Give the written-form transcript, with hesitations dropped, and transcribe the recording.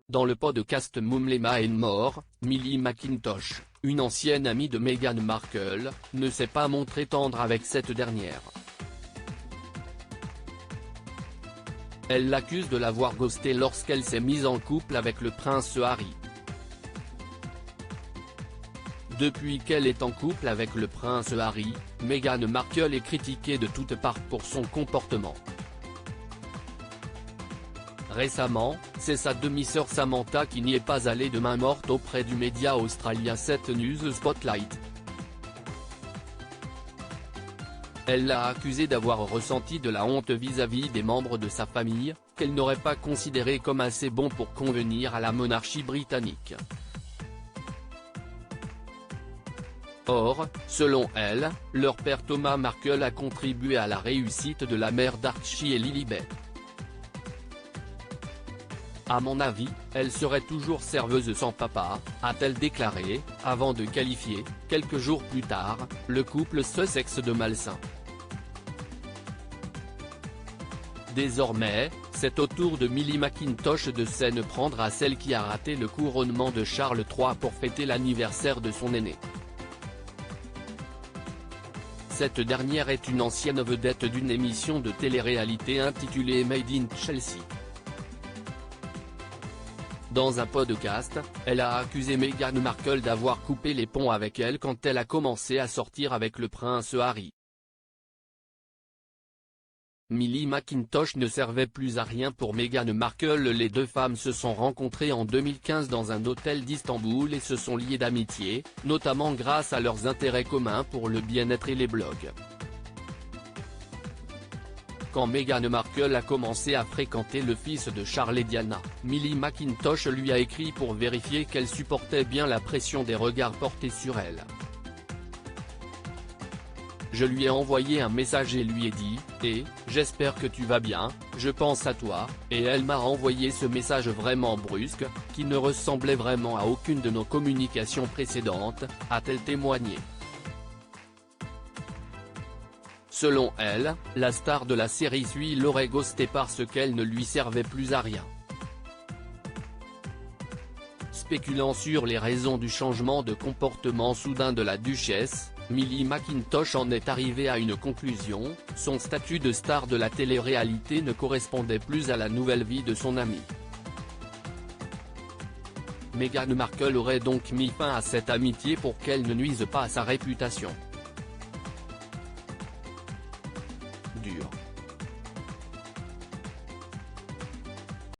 Dans le podcast Mumlema and More, Millie McIntosh, une ancienne amie de Meghan Markle, ne s'est pas montrée tendre avec cette dernière. Elle l'accuse de l'avoir ghosté lorsqu'elle s'est mise en couple avec le prince Harry. Depuis qu'elle est en couple avec le prince Harry, Meghan Markle est critiquée de toutes parts pour son comportement. Récemment, c'est sa demi-sœur Samantha qui n'y est pas allée de main morte auprès du média australien 7 News Spotlight. Elle l'a accusé d'avoir ressenti de la honte vis-à-vis des membres de sa famille, qu'elle n'aurait pas considéré comme assez bons pour convenir à la monarchie britannique. Or, selon elle, leur père Thomas Markle a contribué à la réussite de la mère d'Archie et Lilibet. À mon avis, elle serait toujours serveuse sans papa, a-t-elle déclaré, avant de qualifier, quelques jours plus tard, le couple Sussex de malsain. Désormais, c'est au tour de Millie McIntosh de s'en prendre à celle qui a raté le couronnement de Charles III pour fêter l'anniversaire de son aîné. Cette dernière est une ancienne vedette d'une émission de télé-réalité intitulée Made in Chelsea. Dans un podcast, elle a accusé Meghan Markle d'avoir coupé les ponts avec elle quand elle a commencé à sortir avec le prince Harry. Millie McIntosh ne servait plus à rien pour Meghan Markle. Les deux femmes se sont rencontrées en 2015 dans un hôtel d'Istanbul et se sont liées d'amitié, notamment grâce à leurs intérêts communs pour le bien-être et les blogs. Quand Meghan Markle a commencé à fréquenter le fils de Charles et Diana, Millie McIntosh lui a écrit pour vérifier qu'elle supportait bien la pression des regards portés sur elle. Je lui ai envoyé un message et lui ai dit « Hey, j'espère que tu vas bien, je pense à toi », et elle m'a renvoyé ce message vraiment brusque, qui ne ressemblait vraiment à aucune de nos communications précédentes, a-t-elle témoigné. Selon elle, la star de la série Suits l'aurait ghosté parce qu'elle ne lui servait plus à rien. Spéculant sur les raisons du changement de comportement soudain de la duchesse, Millie McIntosh en est arrivée à une conclusion: son statut de star de la télé-réalité ne correspondait plus à la nouvelle vie de son amie. Meghan Markle aurait donc mis fin à cette amitié pour qu'elle ne nuise pas à sa réputation. Dur.